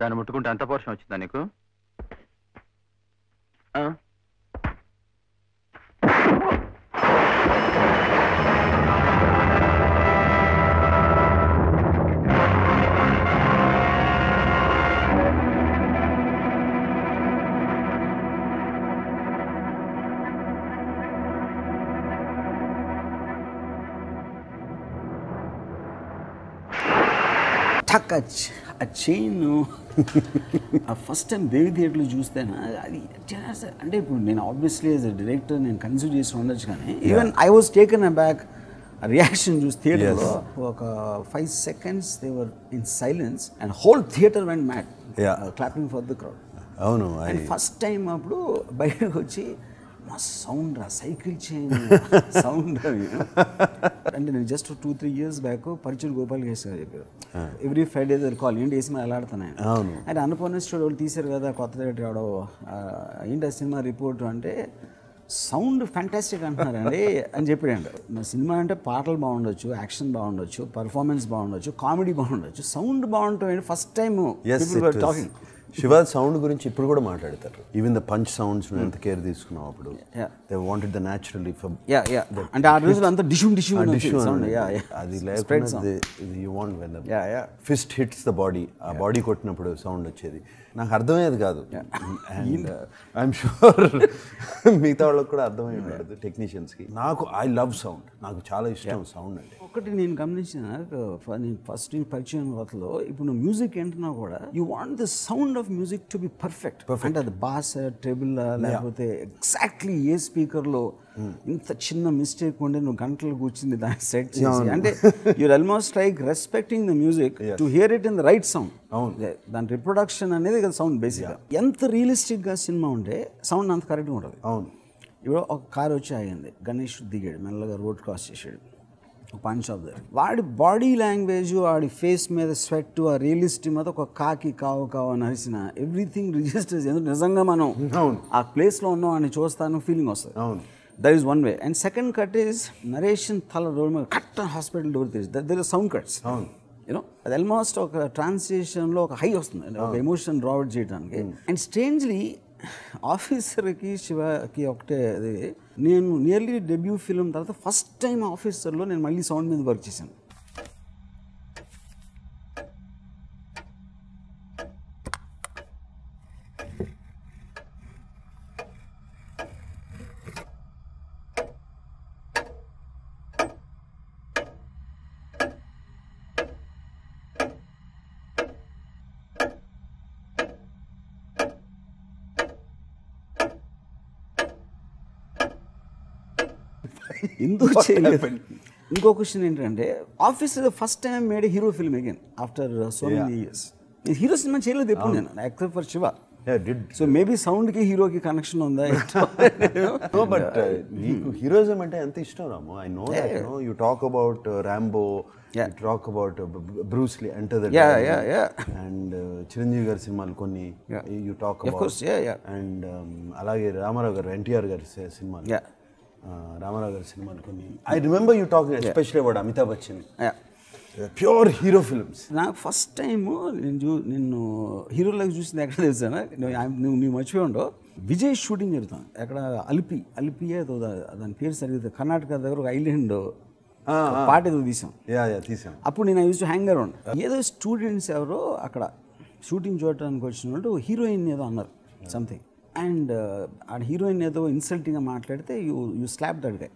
దాన్ని ముట్టుకుంటే అంత పోర్షన్ వచ్చిందా నీకు? ఆ చైన్ ఫస్ట్ టైం బేబీ థియేటర్లో చూస్తేనా అది అంటే ఇప్పుడు నేను ఆబ్వియస్లీ యాజ్ అ డైరెక్టర్ నేను కన్సిడర్ చేసి ఉండొచ్చు కానీ even I was taken a back reaction చూసి థియేటర్లో ఒక 5 seconds they were in silence and whole theatre went mad clapping for the crowd. అవును, ఫస్ట్ టైం అప్పుడు బయటకు వచ్చి మా సౌండ్ రా సైకిల్ చైన్ సౌండ్ అంటే నేను జస్ట్ 2-3 years బ్యాక్ పరిచయం గోపాల్ గారు చెప్పారు ఎవ్రీ ఫ్రైడే కాల్ ఏంటి వేసి ఎలా ఆడుతున్నాయి అంటే అనుపూర్ణ స్టూడియో వాళ్ళు తీశారు కదా కొత్త డైరెక్టర్ ఎవడో ఏంటి ఆ సినిమా రిపోర్ట్ అంటే సౌండ్ ఫ్యాంటాస్టిక్ అంటున్నారండి అని చెప్పాడు. మా సినిమా అంటే పాటలు బాగుండొచ్చు, యాక్షన్ బాగుండొచ్చు, పర్ఫార్మెన్స్ బాగుండొచ్చు, కామెడీ బాగుండొచ్చు, సౌండ్ బాగుంటుంది. First time talking Shiva sound గురించి ఇప్పుడు కూడా మాట్లాడతారు. ఈవెన్ ద పంచ్ సౌండ్స్ ఎంత కేర్ తీసుకున్నావు అప్పుడు. దే వాంటెడ్ ద న్యాచురల్లీ అంటే ఆ రోజులు అంతా డిషుమ్ డిషుమ్ అది లేకపోతే you want when fist hits the body, ఆ బాడీ కొట్టినప్పుడు సౌండ్ వచ్చేది. నాకు అర్థమయ్యేది కాదు. అండ్ ఐఎమ్ షూర్ మిగతా వాళ్ళకి కూడా అర్థమై ఉండదు టెక్నీషియన్స్కి. నాకు ఐ లవ్ సౌండ్, నాకు చాలా ఇష్టం సౌండ్ అంటే. ఒకటి నేను గమనించిన నేను ఫస్ట్ పరిచయం కొత్తలో ఇప్పుడు నువ్వు మ్యూజిక్ ఏంటున్నా కూడా you want the sound of music to be perfect. అంటే అది బాస్ ట్రెబుల్ లేకపోతే ఎగ్జాక్ట్లీ ఏ స్పీకర్లో ఇంత చిన్న మిస్టేక్ ఉండే నువ్వు గంటలు కూర్చుంది దాన్ని సెట్ చేసి అంటే you're almost like respecting the music to hear it in the right sound. దాని రిప్రొడక్షన్ అనేది కదా సౌండ్ బేసిక్గా. ఎంత రియలిస్టిక్గా సినిమా ఉంటే సౌండ్ అంత కరెక్ట్గా ఉంటుంది. అవును, ఇప్పుడు ఒక కారు వచ్చి ఆగింది, గణేష్ దిగాడు, మెల్లగా రోడ్ క్రాస్ చేసాడు, పాన్ షాప్ దగ్గర వాడి బాడీ లాంగ్వేజ్, వాడి ఫేస్ మీద స్వెట్, ఆ రియలిస్టిక్ మీద ఒక కాకి కావు కావు అని అరిసిన ఎవ్రీథింగ్ రిజిస్టర్స్. ఎందుకు నిజంగా మనం ఆ ప్లేస్లో ఉన్నాం అని చూస్తాను ఫీలింగ్ వస్తుంది. That is one way. And second cut is narration తల రోడ్ మీద కట్ హాస్పిటల్ డోర్ తీసి there is sound cuts. You know అది ఆల్మోస్ట్ ఒక ట్రాన్స్లేషన్లో ఒక హై వస్తుంది, ఒక ఎమోషన్ డ్రావుట్ చేయడానికి. అండ్ స్ట్రేంజ్లీ ఆఫీసర్కి శివకి ఒకటే అది, నేను నియర్లీ డెబ్యూ ఫిల్మ్ తర్వాత ఫస్ట్ టైం ఆఫీసర్లో నేను మళ్ళీ సౌండ్ మీద వర్క్ చేశాను. ఎందుకు చేయలేదు? ఇంకో క్వశ్చన్ ఏంటంటే office first time made hero film again after so many years. Hero సినిమా చేయలేదు ఎప్పుడు నేను except for Shiva. So maybe సౌండ్కి హీరోకి కనెక్షన్ ఉందా? బట్ నీకు హీరోయిజం అంటే ఎంత ఇష్టం Ramu. I know you talk about Rambo, you talk about Bruce Lee, enter the and Chiranjeevi గారి సినిమాలు కొన్ని యూ టాక్ అబౌట్. అండ్ అలాగే రామారావు గారు, ఎన్టీఆర్ గారి సినిమాలు, రామారావు గారి సినిమాలు కొన్ని. I remember you talking especially about Amitabh Bachchan, pure hero films. నాకు ఫస్ట్ టైము నిన్ను హీరోలకు చూసింది ఎక్కడ తెలుసానా? నువ్వు మర్చిపోయి ఉండవు. విజయ్ షూటింగ్ జరుగుతుంది అక్కడ అలిపియే దాని పేరు సరిగ్గా కర్ణాటక దగ్గర ఒక ఐలాండ్ పాట ఏదో తీసాం. అప్పుడు నేను యూజ్ టు హ్యాంగ్ అరౌండ్. ఏదో స్టూడెంట్స్ ఎవరో అక్కడ షూటింగ్ చూడటానికి వచ్చిన వాళ్ళు హీరోయిన్ ఏదో అన్నారు సంథింగ్. అండ్ ఆ హీరోయిన్ ఏదో ఇన్సల్టింగ్గా మాట్లాడితే యూ స్లాప్ దట్ గై.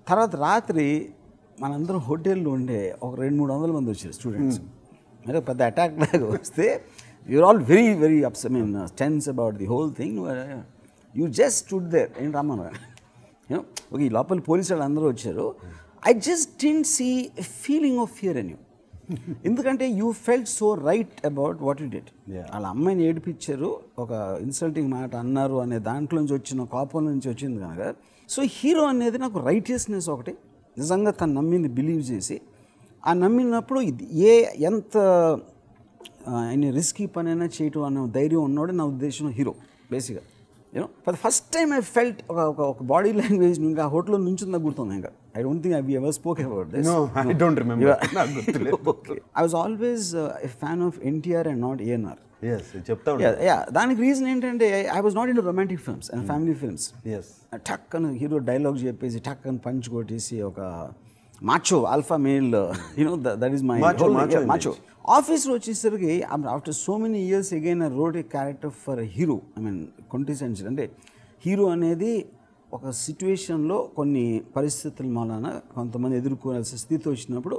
తర్వాత రాత్రి మనందరం హోటల్లో ఉండే ఒక 200-300 మంది వచ్చారు స్టూడెంట్స్. అంటే పెద్ద అటాక్ లాగా వస్తే you're all very very upset, I mean tense about the whole thing. You just stood there. ఏంటి రమ్మను ఓకే, ఈ లోపల పోలీసు వాళ్ళు అందరూ వచ్చారు. I just didn't see a feeling of fear in you. ఎందుకంటే you felt so right about what you did. వాళ్ళ అమ్మాయిని ఏడిపించారు, ఒక ఇన్సల్టింగ్ మాట అన్నారు అనే దాంట్లోంచి వచ్చిన కోపం నుంచి వచ్చింది కనుక. సో హీరో అనేది నాకు రైటియస్నెస్ ఒకటి, నిజంగా తను నమ్మింది బిలీవ్ చేసి, ఆ నమ్మినప్పుడు ఎంత ఆయన రిస్కీ పనైనా చేయటం అనే ధైర్యం ఉన్నవాడు నా ఉద్దేశంలో హీరో బేసిక్గా. For the first time I felt ఒక బాడీ లాంగ్వేజ్ ఇంకా హోటల్లో నుంచి నాకు గుర్తుంది ఇంకా I don't think I ever spoke about this. No, I don't remember. నాకు గుర్తులేదు. I was always a fan of NTR and not ANR. Yes, చెప్తా ఉంటాను. దానికి రీజన్ ఏంటంటే I was not in romantic films and family films. Yes. టక్ అని hero dialogue చెప్పేసి టక్ అని పంచ్ కొట్టేసి ఒక macho alpha male that is my macho. ఆఫీస్లో వచ్చేసరికి after so many years again I wrote a character for hero. I mean quintessential అంటే హీరో అనేది ఒక సిచ్యువేషన్లో కొన్ని పరిస్థితుల మూలన కొంతమంది ఎదుర్కోవాల్సిన స్థితి వచ్చినప్పుడు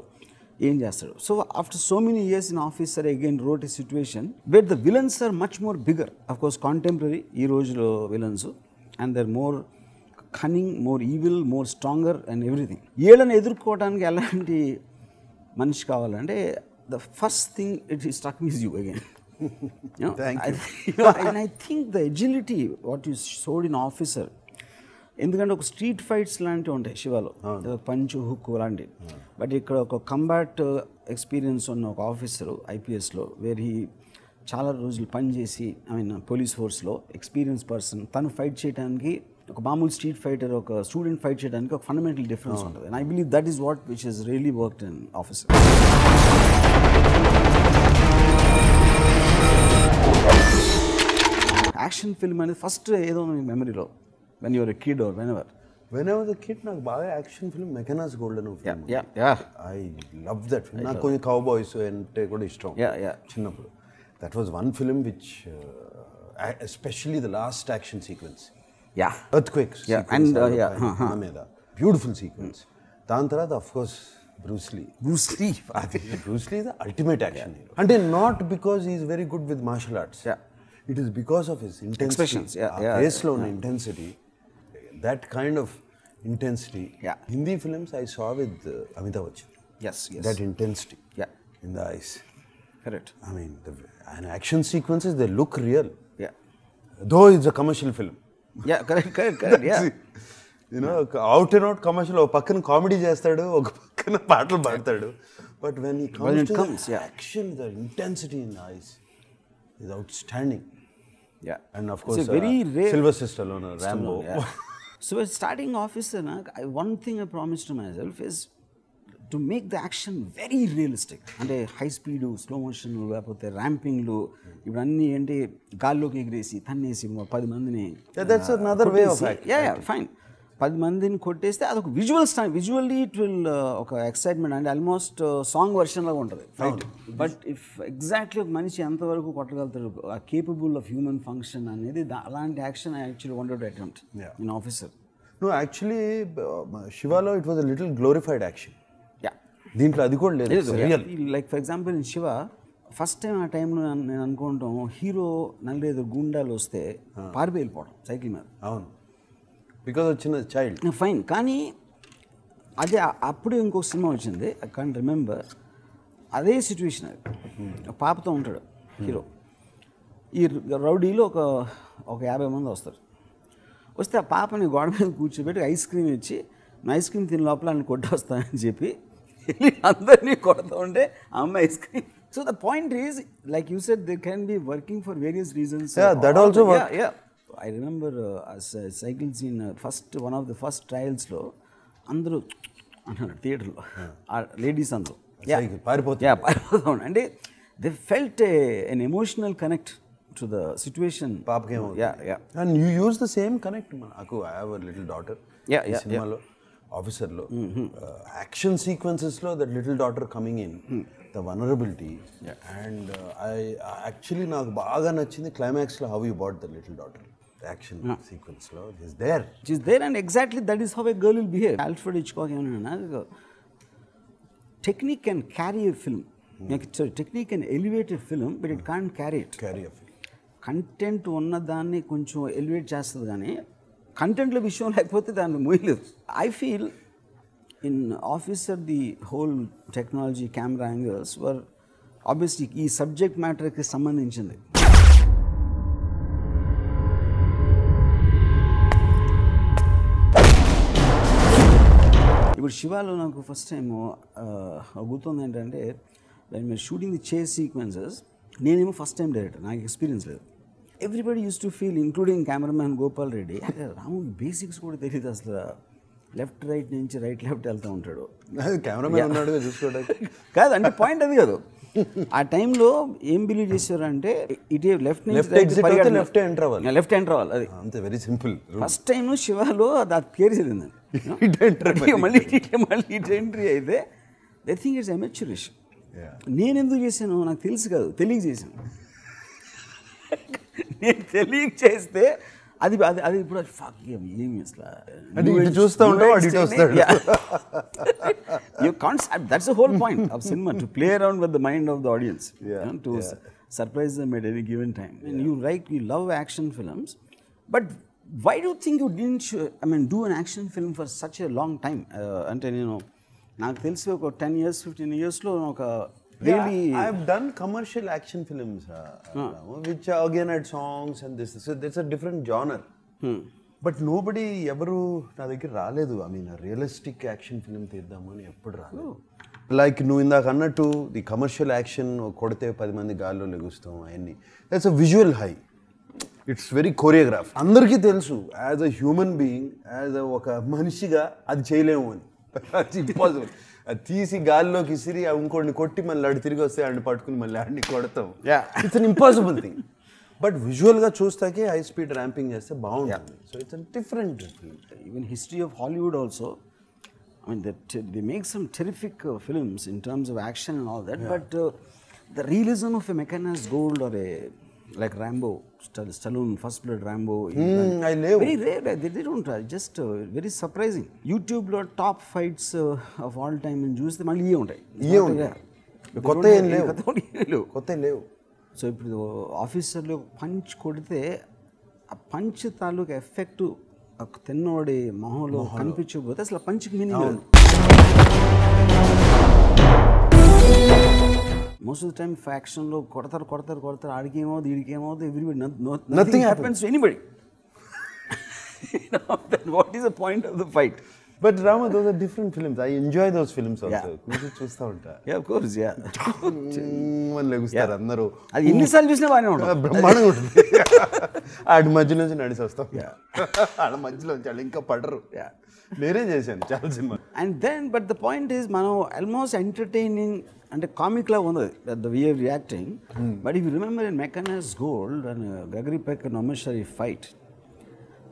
ఏం చేస్తాడు. So after so many years in officer again wrote a situation where the villains are much more bigger, of course contemporary ఈ రోజులో villains, and they're more cunning, more evil, more stronger and everything. వీళ్ళని ఎదుర్కోవడానికి ఎలాంటి మనిషి కావాలంటే the first thing it struck me is you again. And I think the agility what you showed in Officer, ఎందుకంటే ఒక street fights లాంటివి ఉంటాయి శివాలో, పంచు హుక్ లాంటివి. బట్ ఇక్కడ ఒక కంబాట్ ఎక్స్పీరియన్స్ ఉన్న ఒక ఆఫీసరు ఐపీఎస్లో వేర్ హీ చాలా రోజులు పనిచేసి ఐ మీన్ పోలీస్ ఫోర్స్లో ఎక్స్పీరియన్స్ పర్సన్, తను ఫైట్ చేయడానికి ఒక మామూలు స్ట్రీట్ ఫైటర్ ఒక స్టూడెంట్ ఫైట్ చేయడానికి ఒక ఫండమెంటల్ డిఫరెన్స్ ఉంటుంది. And I believe that is what which he's really worked in Officer. Action film అనేది ఫస్ట్ ఏదో మీ మెమరీలో when you're a kid or whenever? When I was a kid, నాకు బాగా action film Mackenna's golden film. I love that film. నాకు కొంచెం cow boys అంటే కూడా ఇష్టం చిన్నప్పుడు. That was one film which especially the last action sequence, earthquakes మీద beautiful sequence. దాని తర్వాత of course Bruce Lee the ultimate action hero. అంటే not because he is very good with martial arts, it is because of his intensity, ఫేస్లో ఉన్న intensity, that kind of intensity. Hindi films I saw with Amitabh Bachchan. Yes. That intensity in the eyes. Correct. I mean, and action sequences, they look real. Though it's a commercial film. Correct. You know, out and out commercial. ఒక పక్కన comedy చేస్తాడు, ఒక పక్కన పాటలు పాడతాడు. But when he comes to the action, the intensity in the eyes is outstanding. And of course, very rare. Sylvester Stallone, Rambo. So starting Officer, one thing I promised to myself is to make the action very realistic. అంటే high speed, slow motion, లేకపోతే ర్యాంపింగ్లు, ఇప్పుడు అన్నీ ఏంటి గాల్లోకి ఎగిరేసి తన్నేసి 10 మందిని, that's another way of acting. Fine. 10 మందిని కొట్టేస్తే అదొక విజువల్లీ ఇట్ విల్ ఒక ఎక్సైట్మెంట్ అంటే ఆల్మోస్ట్ సాంగ్ వర్షన్ లాగా ఉంటుంది ఫైట్. బట్ ఇఫ్ ఎగ్జాక్ట్లీ ఒక మనిషి ఎంతవరకు కొట్టగలుగుతాడు, కేపబుల్ ఆఫ్ హ్యూమన్ ఫంక్షన్ అనేది అలాంటి action I actually wanted to attempt in officer. No, actually, Shivalo, it was a little glorified action. దీంట్లో అది కూడా లేదు. Like for example in Shiva first time ఆ టైంలో నేను అనుకుంటాం హీరో 4-5 గుండాలు వస్తే పారిపోయి వెళ్ళిపోవడం సైకిల్ మీద. అవును, బికాజ్ వచ్చిన చైల్డ్ ఫైన్. కానీ అదే అప్పుడే ఇంకొక సినిమా వచ్చింది, ఐ కాంట్ రిమెంబర్, అదే సిచ్యువేషన్. అది ఒక పాపతో ఉంటాడు హీరో. ఈ రౌడీలో ఒక 50 మంది వస్తారు. వస్తే ఆ పాపని గోడ మీద కూర్చోబెట్టి ఐస్ క్రీమ్ ఇచ్చి, ఐస్ క్రీమ్ తిని లోపల అని కొట్టొస్తానని చెప్పి అందరినీ కొడతా ఉంటే ఆ అమ్మాయి ice cream. So the point is like you said they can be working for various reasons. That also I remember cycle scene one of the first ట్రయల్స్లో అందరూ అంటున్నారు థియేటర్లో, లేడీస్ అందరూ పారిపోతా ఉండే. అంటే they felt an emotional connect to the situation. Paapkemo. And you use the same connect. I have a little daughter. Cinema officer lo. Action sequences lo, that little daughter coming in, the vulnerability. And I actually naaku baaga nachindi climax lo how you brought the little daughter. The action sequence lo is there. She's there, and exactly that is how a girl will behave. Alfred Hitchcock emanna technique can carry a film. Technique can elevate a film, but it can't carry it. Carry a film. Content ఉన్నదాన్ని కొంచెం elevate చేస్తుంది, కానీ కంటెంట్లో విషయం లేకపోతే దాన్ని మూయలేదు. I feel in Officer the whole technology, camera angles were obviously ఈ సబ్జెక్ట్ మ్యాటర్కి సంబంధించింది. ఇప్పుడు శివాలో నాకు ఫస్ట్ టైం గుర్తుంది ఏంటంటే, మీరు షూటింగ్ ది చేస్ సీక్వెన్సెస్, నేనేమో ఫస్ట్ టైం డైరెక్టర్, నాకు ఎక్స్పీరియన్స్ లేదు. Everybody use to feel including cameraman Gopal Reddy Ramu basics కూడా తెలియదు అసలు, లెఫ్ట్ రైట్ నుంచి రైట్ లెఫ్ట్ వెళ్తూ ఉంటాడు. కెమెరామెన్ ఉన్నాడు చూసుకోవడానికి కాదు అంటే పాయింట్ అది కాదు. ఆ టైంలో ఏం బిలీవ్ చేశారంటే ఇటే లెఫ్ట్ లెఫ్ట్ ఎంటర్ అవ్వాలి, లెఫ్ట్ ఎంటర్ అవ్వాలి. అది అంతే, వెరీ సింపుల్. ఫస్ట్ టైం శివాలో అది పేరు చదివింది. మళ్ళీ ఇటు ఎంట్రీ అయితే దే థింక్ ఇట్స్ అమెచ్యూరిష్. నేను ఎందుకు చేశాను నాకు తెలుసు కాదు, తెలియక చేశాను. నేను తెలియక చేస్తే అది అది అది ఇప్పుడు ఏమి అసలు చూస్తూ ఉంటావు you can't. That's the whole point of cinema, to play around with the mind of the audience, to surprise them at any given time. And you love action films, but why do you think you didn't do an action film for such a long time? అంటే నేను నాకు తెలిసి ఒక 10 years 15 yearsలో ఒక really I have done commercial action films which again had songs and this, so it's a different genre. But nobody ఎవరు నా దగ్గర రాలేదు. I mean a realistic action film తీద్దామని ఎప్పుడు రాలేదు. లైక్ నువ్వు ఇందాక అన్నట్టు ది కమర్షియల్ యాక్షన్ కొడితే 10 మంది గాల్లో లెగుస్తాం అవన్నీ, that's a visual high. It's very choreograph. అందరికీ తెలుసు as a human being, as ఒక మనిషిగా అది చేయలేము అని. అది ఇంపాసిబుల్. అది తీసి గాల్లోకి ఇసిరి ఇంకోటిని కొట్టి మళ్ళీ అడి తిరిగి వస్తే ఆడిని పట్టుకుని మళ్ళీ ఆడిని కొడతాం. It's an impossible thing. But విజువల్గా చూస్తాకే హై స్పీడ్ ర్యాంపింగ్ చేస్తే బాగుంటుంది. So it's a different film. Even history of Hollywood also, I mean, they make some terrific films in terms of action and all that, but the realism of a mechanized gold or a like Rambo, Stallone, First Blood Rambo, I live. very rare. They don't just very surprising. YouTube lo top fights of all time in juice the mali untai. కొత్త ఏం లేవు. So ఇప్పుడు ఆఫీసర్లు punch కొడితే ఆ punch తాలూకు effect తిన్నోడి మొహంలో కనిపించకపోతే అసలు పంచ్కి మీనింగ్ లేదు. మోస్ట్ ఆఫ్ ద టైమ్ ఫ్యాక్షన్లో కొడతారు ఆడికేమవుతుంది వీడికేమవుతుంది, everybody nothing happens to anybody. What is the point of the fight? But Rama, those are different films. I enjoy those films also. చూస్తూ ఉంటా. Yeah, of course, yeah. లెగుస్తారు అందరూ. అది ఎన్నిసార్లు చూసినా బాగానే ఉంటుంది, బ్రహ్మాండంగా ఉంటుంది. ఆడి మధ్యలో నుంచి నడిచి వస్తాం. ఆడ మధ్యలో వాళ్ళు ఇంకా పడరు. నేనే చేశాను చాలా సినిమా. And then but the point is మనం ఆల్మోస్ట్ ఎంటర్టైనింగ్ అంటే కామిక్ లా ఉంది the way of reacting. But if you remember in mechanized gold and Gregory Peck నమేశ్వరి ఫైట్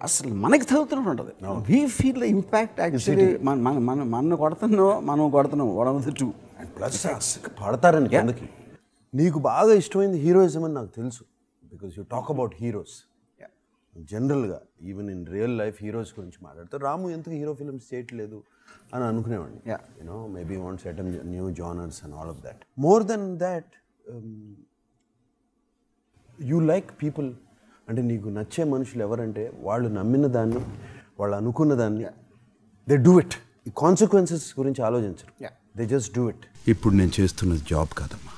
అసలు మనకి చదువుతున్నట్టు ఉంటుంది. We feel the impact actually. మనం కొడుతున్నాం one of the two. And plus పడతారని కిందకి. నీకు బాగా ఇష్టమైంది హీరోయిజం అని నాకు తెలుసు, because you talk about heroes జనరల్గా. Even in real life heroes గురించి మాట్లాడుతూ రాము ఎందుకు హీరో ఫిల్మ్స్ చేయట్లేదు అని అనుకునేవాడిని. You know maybe want set new genres and all of that. More than that you like people. అంటే నీకు నచ్చే మనుషులు ఎవరంటే వాళ్ళు నమ్మిన దాన్ని, వాళ్ళు అనుకున్న దాన్ని దే డూ ఇట్. ఈ కాన్సిక్వెన్సెస్ గురించి ఆలోచించరు, దే జస్ట్ డూ ఇట్. ఇప్పుడు నేను చేస్తున్నది జాబ్ కాదమ్మా,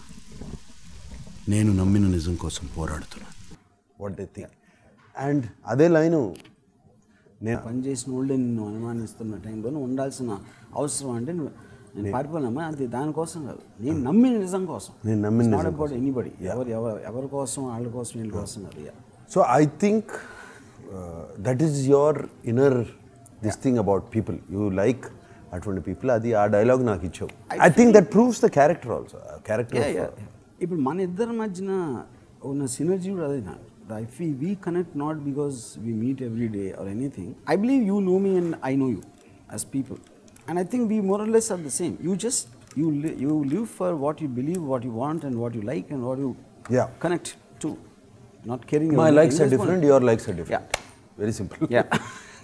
నేను నమ్మిన నిజం కోసం పోరాడుతున్నాను. What they think. అండ్ అదే లైను నేను పనిచేసిన వాళ్ళే నిన్ను అనుమానిస్తున్న టైంలో ఉండాల్సిన అవసరం అంటే నేను పారిపోయినమ్మా, అది దానికోసం కాదు, నేను నమ్మిన నిజం కోసం. నేను నమ్మిన నాట్ అబౌట్ ఎనీబడి, ఎవరి కోసం వాళ్ళ కోసం వీళ్ళ కోసం కాదు. So I think that is your inner this thing about people. You like అటువంటి people. అది ఆ డైలాగ్ నాకు ఇచ్చావు. I think that proves the character also. Character. ఇప్పుడు మన ఇద్దరి మధ్యన ఉన్న సినర్జీ కూడా అదే. If we connect not because we meet every day or anything, I believe you know me and I know you as people, and I think we more or less are the same. You live for what you believe, what you want, and what you like, and what you connect to. Not caring. My likes are different, your likes are different. Very simple.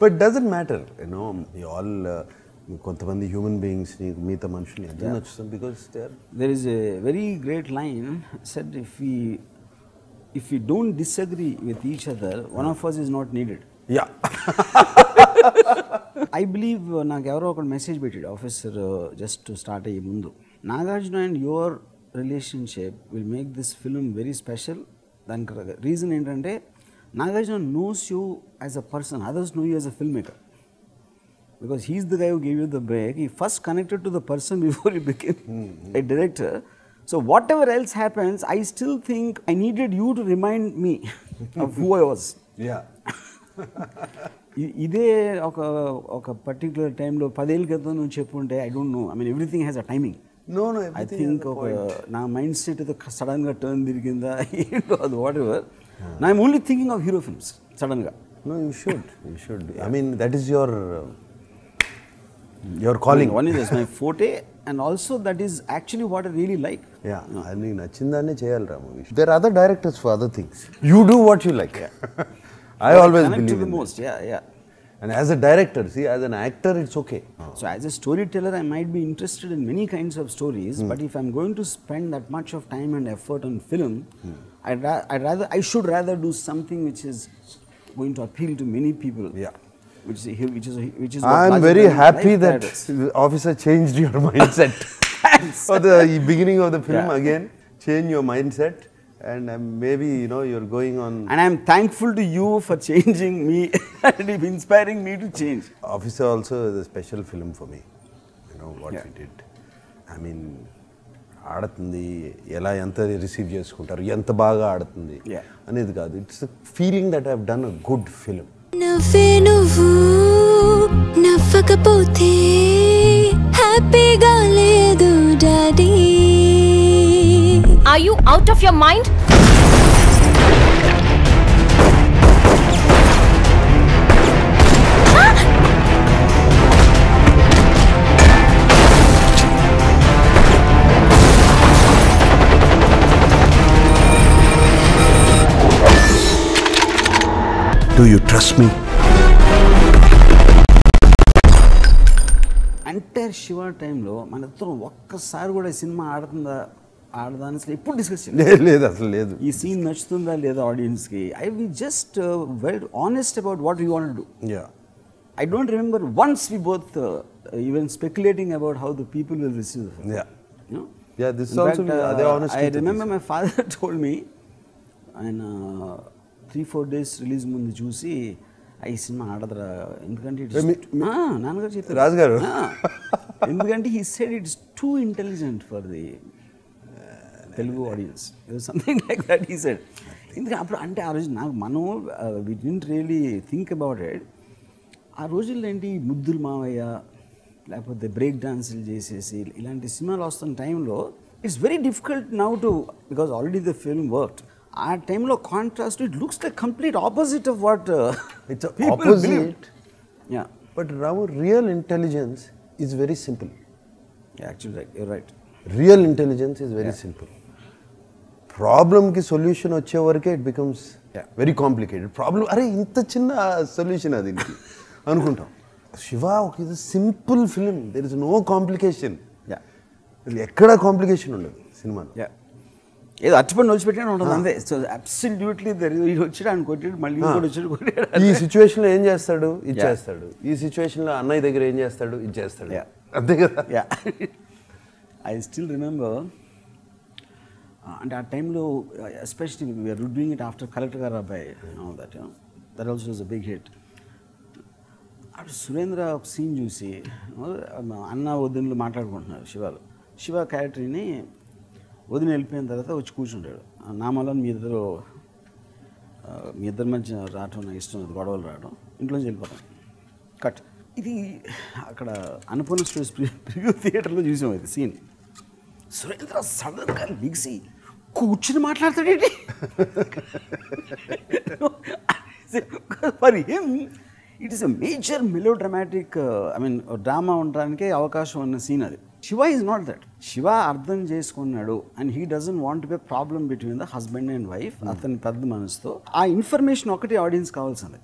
But doesn't matter, you know, we all kontamandi human beings ni meeta manushyalni endha nachustam because there is a very great line said, if we don't disagree with each other, one of us is not needed. I believe నాకు ఎవరో ఒక message పెట్టాడు officer just to start అయ్యే ముందు, Nagarjuna and your relationship will make this film very special. దానికి reason ఏంటంటే Nagarjuna knows you as a person, others know you as a filmmaker, because he's the guy who gave you the break. He first connected to the person before he became a director. So whatever else happens, I still think I needed you to remind me of who I was. Yeah. ఇదే ఒక particular టైంలో 10 ఏళ్ళ క్రితం నువ్వు చెప్పుంటే I don't know, I mean everything has a timing. No, I think నా mind set ఏదో సడన్గా టర్న్ తిరిగిందా ఏంటో అది వాట్ ఎవర్. నా I'm only thinking of hero films సడన్గా. No, you should. I mean, that is your calling. One is my forte, and also that is actually what I really like. Yeah, నీకు నచ్చిందాన్ని చేయాలి రాము. There are other directors for other things. You do what you like. I always believe in most. Yeah. And as a director, see, as an actor, it's okay. So as a storyteller, I might be interested in many kinds of stories, but if I'm going to spend that much of time and effort on film, I should rather do something which is going to appeal to many people. Yeah. Which is what I'm very happy that the officer changed your mindset. For the beginning of the film, again, change your mindset, and maybe, you're going on. And I'm thankful to you for changing me and inspiring me to change. Officer also is a special film for me. What we did. I mean, ఆడుతుంది ఎలా ఎంత receive చేసుకుంటారు, ఎంత బాగా ఆడుతుంది అనేది కాదు. It's feeling that I have done a good film. నవ్వే నువ్వు నవ్వకపోతే హ్యాపీగా లేదు daddy. Are you out of your mind? Do you trust me? Entire Shiva టైంలో మన ఇద్దరం ఒక్కసారి కూడా సినిమా ఆడదా అని అసలు ఎప్పుడు డిస్కస్ లేదు, అసలు లేదు. ఈ సీన్ నచ్చుతుందా లేదా ఆడియన్స్కి. I we just very honest about what we want to do. I don't remember once we both even speculating about how the people will receive the film. Yeah, this is also the honesty. I remember my father told me, and 3-4 days release ముందు చూసి ఈ cinema ఆడదురా ఎందుకంటే నాన్నగారు చెప్పారు, రాజు గారు, ఎందుకంటే he said it's too intelligent for the Telugu audience, something like that he said. ఎందుకంటే అప్పుడు అంటే ఆ రోజు మనం we didn't really think about it. ఆ రోజుల్లో ఏంటి ముద్దులు మావయ్య లేకపోతే బ్రేక్ డాన్సులు చేసేసి ఇలాంటి సినిమాలు వస్తున్న టైంలో it's very difficult now to, because already the film worked. ఆ టైంలో contrast it looks like complete opposite of what it's opposite. Yeah, but Ramu, real intelligence is very simple. Actually you're right. Real intelligence is very simple. ప్రాబ్లమ్కి solution వచ్చే వరకే it becomes very complicated. Problem అరే ఇంత చిన్న solution అది అనుకుంటాం. శివ ఒక ఇది simple film, there is no complication. ఎక్కడ కాంప్లికేషన్ ఉండదు సినిమాలో. ఏదో అచ్చిపడి నొలిచిపెట్టిన ఉంటుంది అంతే. సో అబ్సల్యూట్లీ వచ్చాడు ఆయన కొట్టాడు, మళ్ళీ ఇంకోటి వచ్చాడు కొట్టాడు. ఈ సిచ్యువేషన్లో ఏం చేస్తాడు, ఇది చేస్తాడు. ఈ సిచ్యువేషన్లో అన్నయ్య దగ్గర ఏం చేస్తాడు, ఇది చేస్తాడు. అంతే కదా. ఐ స్టిల్ రిమెంబర్, అంటే ఆ టైంలో especially we're doing it after collector గారు అబ్బాయి, that also was a big hit. అప్పుడు సురేంద్ర ఒక సీన్ చూసి అన్న వదినలు మాట్లాడుకుంటున్నారు శివాలు. శివ క్యారెక్టర్ని వదిన వెళ్ళిపోయిన తర్వాత వచ్చి కూర్చుంటాడు. నామాలో మీ ఇద్దరి మధ్య రావటం నాకు ఇష్టం, గొడవలు రావడం, ఇంట్లోంచి వెళ్ళిపోతాం. కట్. ఇది అక్కడ అన్నపూర్ణ స్టూడియోస్ ప్రివ్యూ థియేటర్లో చూసాం ఇది సీన్. సురేంద్ర సడన్గా లిగిసి కూర్చుని మాట్లాడతాడేంటి. For him it is a major melodramatic, I mean drama ఉండడానికే అవకాశం ఉన్న సీన్ అది. Shiva is not that. Shiva అర్థం చేసుకున్నాడు and he doesn't want to be problem between the husband and wife. అతని పెద్ద మనసుతో ఆ ఇన్ఫర్మేషన్ ఒకటి ఆడియన్స్ కావాల్సింది,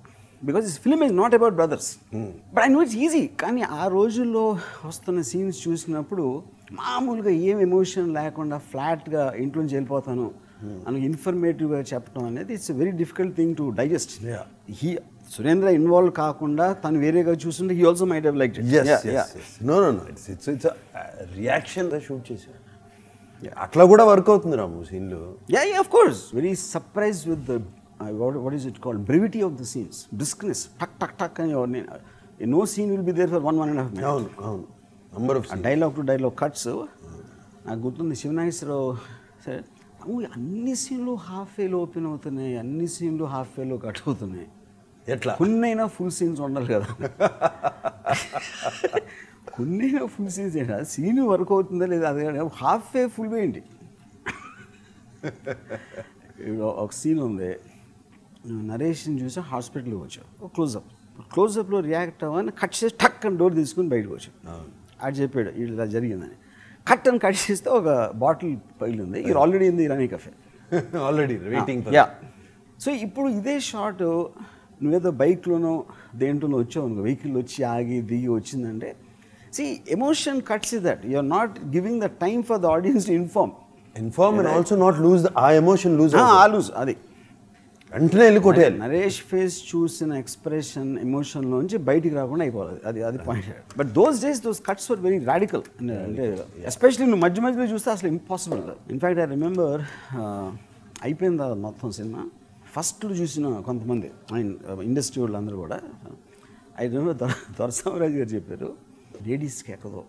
because this film is not about brothers. But I know it's easy. కానీ ఆ రోజుల్లో వస్తున్న సీన్స్ చూసినప్పుడు మామూలుగా ఏం ఎమోషన్ లేకుండా ఫ్లాట్గా ఇంట్లోంచి వెళ్ళిపోతాను అని ఇన్ఫర్మేటివ్గా చెప్పడం అనేది it's very difficult thing to digest. Surendra involve కాకుండా తను వేరేగా చూస్తుంటే he also might have liked it. No it's reaction shoot చేశారు. అట్లా కూడా వర్క్ అవుతుంది రాము సీన్లు. Of course. Very surprise with the what is it called, brevity of the scenes, briskness, tuck and no scene will be there for 1.5 minutes. అవును number of scenes, dialogue to dialogue cuts. నాకు గుర్తుంది శివనాగేశ్వరరావు సరే అన్ని సీన్లు half వేలో open అవుతున్నాయి, అన్ని సీన్లు హాఫ్ వేలో కట్ అవుతున్నాయి, ఎట్లా కొన్నైనా ఫుల్ సీన్స్ ఉండాలి కదా. కొన్నైనా ఫుల్ సీన్స్ ఏంటి, సీన్ వర్క్ అవుతుందా లేదా అది హాఫ్ వే ఫుల్ వే ఏంటి. ఒక సీన్ ఉంది, నరేష్ని చూసి హాస్పిటల్కి వచ్చావు, క్లోజప్లో రియాక్ట్ అవ్వని కట్ చేసి టక్ అని డోర్ తీసుకుని బయటకు వచ్చావు. అది చెప్పాడు ఇలా జరిగిందని. కట్ అని కట్ చేస్తే ఒక బాటిల్ పగిలింది, ఇది ఆల్రెడీ ఉంది Irani కఫే, already waiting. Yeah. So ఇప్పుడు ఇదే షాట్ నువ్వేదో బైక్లోనో దేంట్లోనో వచ్చావు అనుకో, వెహికల్ వచ్చి ఆగి దిగి వచ్చిందంటే see emotion cuts is that you are not giving the time for the audience to inform and also not lose a emotion lose అది వెంటనే వెళ్ళి కొట్టేయాలి. నరేష్ ఫేస్ చూసిన ఎక్స్ప్రెషన్ ఎమోషన్లోంచి బయటికి రాకుండా అయిపోవాలి, అది point. But those days those cuts were very radical, అంటే ఎస్పెషలీ నువ్వు మధ్య మధ్యలో చూస్తే అసలు ఇంపాసిబుల్. ఇన్ఫ్యాక్ట్ ఐ రిమెంబర్ అయిపోయింది మొత్తం సినిమా, ఫస్ట్ చూసిన కొంతమంది ఇండస్ట్రీ వాళ్ళు అందరూ కూడా, ఐ రిమెంబర్ దొరసామరాజు గారు చెప్పారు, లేడీస్కి ఎక్కదో,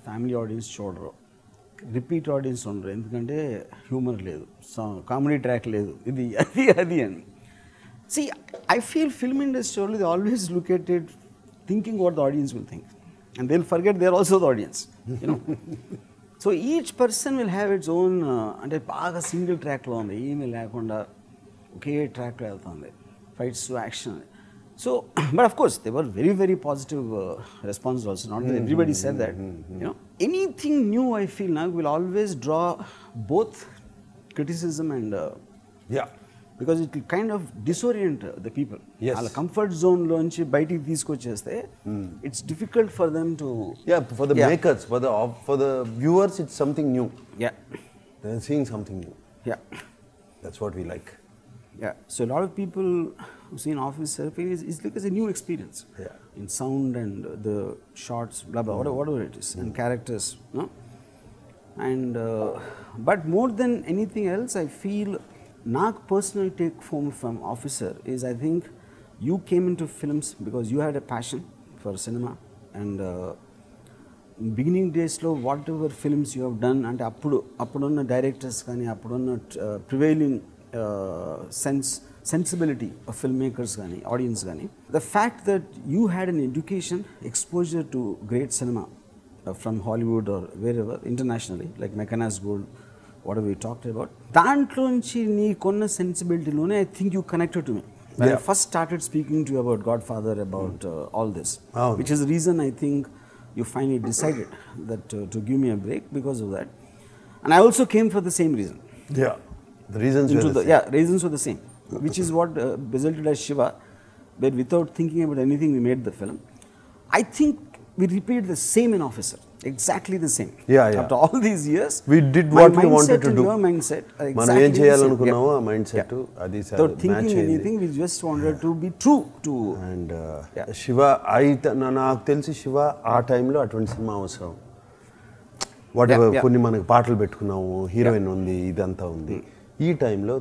ఫ్యామిలీ ఆడియన్స్ చూడరు, రిపీట్ ఆడియన్స్ ఉండరు, ఎందుకంటే హ్యూమర్ లేదు, కామెడీ ట్రాక్ లేదు, ఇది అది అని. See, I feel film industry only, they always look at it thinking what the audience will think. And they'll forget they're also the audience, you know. So each person will have its own, అంటే బాగా single ట్రాక్లో ఉంది, ఏమీ లేకుండా ఒకే ట్రాక్లో వెళ్తుంది, fights to action. So, but of course, they were very, very positive responses also. Not that everybody said that, you know. Anything new, I feel now, will always draw both criticism and because it will kind of disorient the people. Yes. Ala comfort zone lonchi baytiki teeskocheste, it's difficult for them to. Yeah, for the makers, for the viewers, it's something new. Yeah, they're seeing something new. Yeah, that's what we like. Yeah, so a lot of people who see an officer it's like it's a new experience. Yeah, in sound and the shots, blah blah, whatever it is, and characters, no. And but more than anything else, I feel Nag personal take home from Officer is, I think you came into films because you had a passion for cinema, and beginning days lo whatever films you have done, and appuduన్న directors కానీ appuduన్న prevailing sensibility of filmmakers కానీ audience కానీ, the fact that you had an education exposure to great cinema from Hollywood or wherever internationally, like Meccanas Gold, whatever we talked about, దాంట్లోంచి నీకున్న సెన్సిబిలిటీలోనే I think you connected to me. When I first started speaking to you about Godfather, about all this, which is the reason I think you finally decided that to give me a break because of that. And I also came for the same reason. Yeah, the reasons were the same. Yeah, reasons were the same, which is what resulted as Shiva, where without thinking about anything we made the film. I think we repeated the same in Officer, exactly the same. Yeah. After all these years, we did what we wanted to do. Your mindset are మనం ఏం చేయాలనుకున్నామో ఆ mind set అది without thinking anything, we just wanted to be true to. And Shiva నాకు తెలిసి శివ ఆ టైంలో అటువంటి cinema అవసరం. వాట్ ఎవర్ కొన్ని మనకు పాటలు పెట్టుకున్నాము, హీరోయిన్ ఉంది, ఇదంతా ఉంది. ఈ టైంలో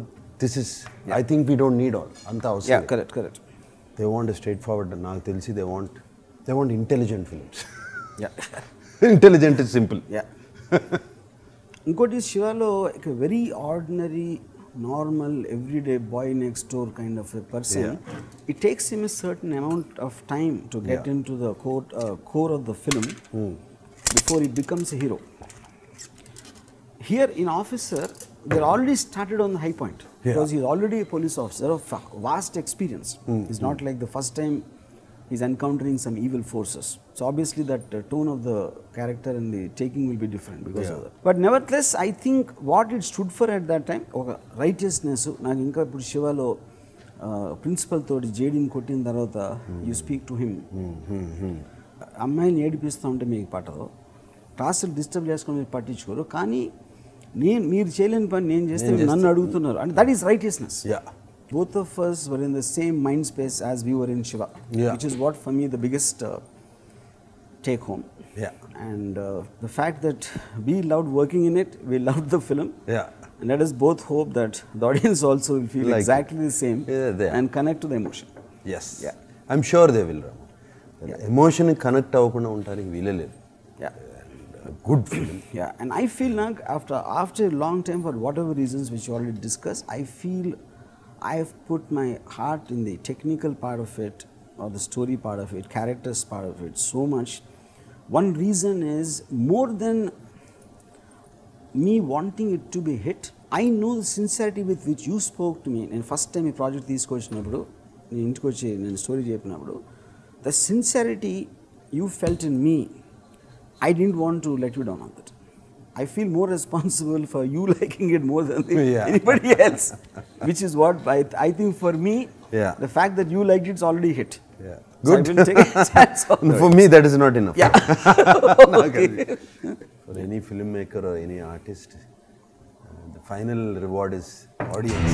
this is I think we don't need all అంత అవసరం. Correct. They want straight forward. నాకు తెలిసి they want intelligent films. Intelligent is simple. ఇంకోటి శివలో ఒక very ordinary normal everyday boy next door kind of a person. It takes him a certain amount of time to get into the core of the film before he becomes a hero. Here in Officer, they're already started on the high point because he's already a police officer of vast experience. It's not like the first time he's encountering some evil forces. So obviously that tone of the character and the taking will be different because of that. But nevertheless, I think what it stood for at that time, righteousness. Naku inka ippudu Shivalo principal todi JD కొట్టిన తర్వాత you speak to him. అమ్మాయిని ఏడిపిస్తూ ఉంటే మీకు పట్టదు, క్లాసులు disturb చేసుకొని మీరు పట్టించుకోరు, కానీ మీరు చేయలేని పని నేను చేస్తే నన్ను అడుగుతున్నారు, అంటే that is righteousness. Both of us were in the same mind space as we were in Shiva, which is what for me the biggest take home. And the fact that we loved working in it, we loved the film, and let us both hope that the audience also will feel like exactly the same and connect to the emotion. Yes, I'm sure they will. Emotion connect అవ్వకుండా ఉంటానికి వీలే లేదు. good film. Yeah, and I feel like after a long time, for whatever reasons which you already discussed, I feel I have put my heart in the technical part of it, or the story part of it, characters part of it so much. One reason is, more than me wanting it to be hit, I know the sincerity with which you spoke to me. And first time ఈ project తీసుకొచ్చినప్పుడు, నేను ఇంటికి వచ్చి నేను story చెప్పినప్పుడు, the sincerity you felt in me, I didn't want to let you down on that. I feel more responsible for you liking it more than anybody else, which is what I think for me, the fact that you liked it's already hit. Yeah. Good. So I will take a chance on For me, that is not enough. Yeah. Okay. For any filmmaker or any artist, the final reward is audience.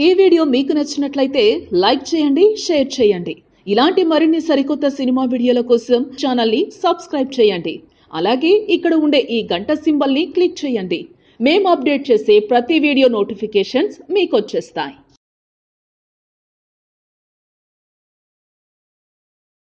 ఈ video మీకు నచ్చినట్లయితే like చేయండి, share చేయండి. ఇలాంటి మరిన్ని సరికొత్త cinema వీడియోల కోసం ఛానల్ని సబ్స్క్రైబ్ చేయండి. అలాగే ఇక్కడ ఉండే ఈ గంట సింబల్ని క్లిక్ చేయండి. మేము అప్డేట్ చేసే ప్రతి వీడియో నోటిఫికేషన్స్ మీకు వచ్చేస్తాయి.